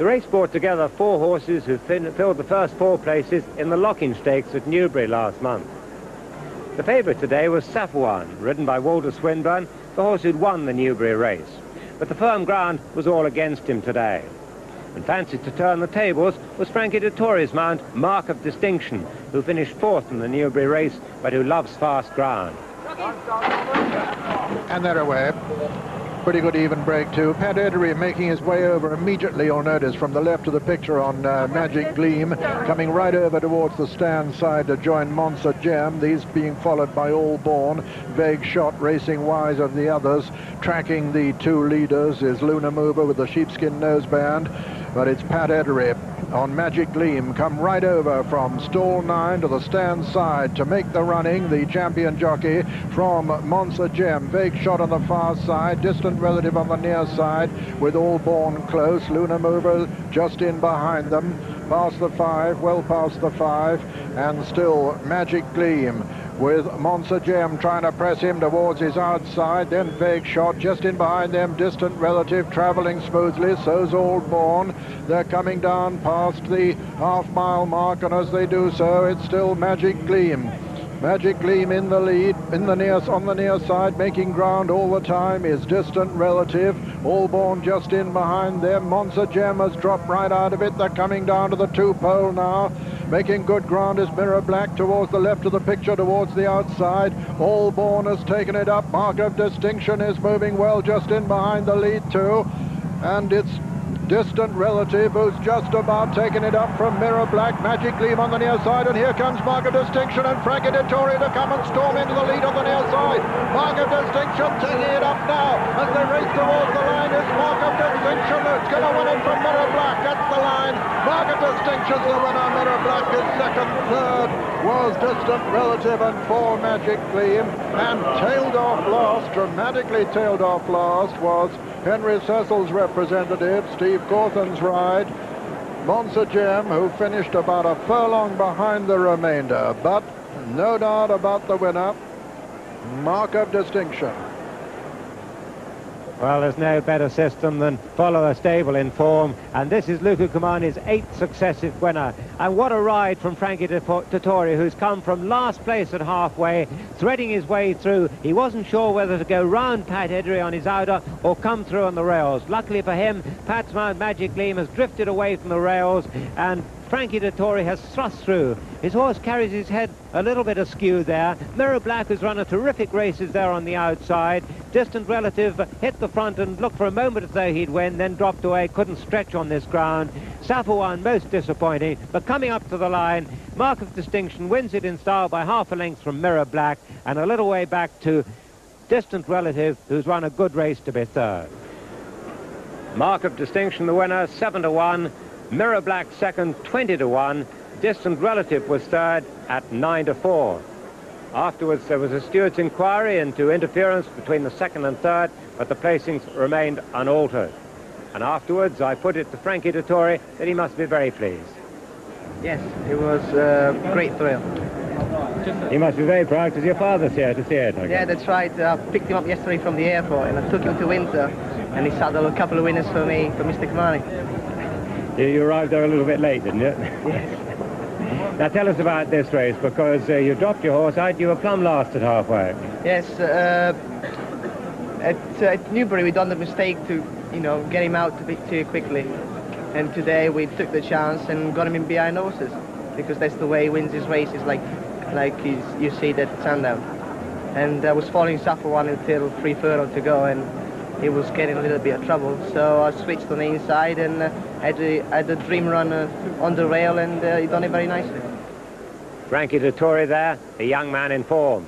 The race brought together 4 horses who filled the first 4 places in the Locking Stakes at Newbury last month. The favourite today was Saffron, ridden by Walter Swinburne, the horse who'd won the Newbury race. But the firm ground was all against him today. And fancied to turn the tables was Frankie Dettori's mount, Markofdistinction, who finished 4th in the Newbury race, but who loves fast ground. And they're away. Pretty good even break too. Pat Edery making his way over immediately, you'll notice, from the left of the picture on Magic Gleam, coming right over towards the stand side to join Monster Gem. These being followed by All Born. Vague Shot racing wise of the others. Tracking the 2 leaders is Luna Mover with the sheepskin noseband. But it's Pat Edery on Magic Gleam, come right over from stall 9 to the stand side to make the running, the champion jockey from Monster Gem. Vague Shot on the far side, Distant Relative on the near side, with All Born close. Luna Mover just in behind them, past the 5, well past the 5, and still Magic Gleam with Monster Gem trying to press him towards his outside. Then Vague Shot just in behind them, Distant Relative travelling smoothly, so's All Born. They're coming down past the half-mile mark, and as they do so, it's still Magic Gleam. Magic Gleam in the lead, on the near side, making ground all the time is Distant Relative. All Born just in behind them. Monster Gem has dropped right out of it. They're coming down to the 2 pole now. Making good ground is Mirror Black towards the left of the picture, towards the outside. All Born has taken it up. Markofdistinction is moving well just in behind the lead too. And it's Distant Relative who's just about taken it up from Mirror Black. Magic Gleam on the near side, and here comes Markofdistinction and Frankie Dettori to come and storm into the lead on the near side. Markofdistinction taking it up now as they race towards the line. It's Markofdistinction who's going to win it from Mirror Black. That's the line. Markofdistinction's the winner. Mirror Black is second. Third was Distant Relative, and 4 Magic Gleam. And tailed off last, dramatically tailed off last, was Henry Cecil's representative, Steve Cawthon's ride, Monster Gem, who finished about a furlong behind the remainder. But no doubt about the winner, Markofdistinction. Well, there's no better system than follow a stable in form, and this is Luca Cumani's 8th successive winner. And what a ride from Frankie Dettori, who's come from last place at halfway, threading his way through. He wasn't sure whether to go round Pat Edery on his outer or come through on the rails. Luckily for him, Pat's mount Magic Gleam has drifted away from the rails, and Frankie Dettori has thrust through. His horse carries his head a little bit askew there. Mirror Black has run a terrific races there on the outside. Distant Relative hit the front and looked for a moment as though he'd win, then dropped away, couldn't stretch on this ground. Saffron most disappointing, but coming up to the line, Markofdistinction wins it in style by half a length from Mirror Black, and a little way back to Distant Relative, who's run a good race to be third. Markofdistinction the winner, 7-1. Mirror Black second, 20-1. Distant Relative was third at 9-4. Afterwards, there was a steward's inquiry into interference between the second and third, but the placings remained unaltered. And afterwards, I put it to Frankie Dettori that he must be very pleased. Yes, it was a great thrill. He must be very proud because your father's here to see it. Yeah, that's right. I picked him up yesterday from the airport and I took him to Windsor, and he saddled a couple of winners for me, for Mr. Cumani. You arrived there a little bit late, didn't you? Yes. Now tell us about this race, because you dropped your horse out. You were plumb last at halfway. Yes, at Newbury we done the mistake to, get him out a bit too quickly. And today we took the chance and got him in behind horses, because that's the way he wins his races, like you see that Sandown. And I was following Saffron until 3 furlongs to go, and he was getting a little bit of trouble. So I switched on the inside and had a dream run on the rail, and he done it very nicely. Frankie Dettori there, a young man in form.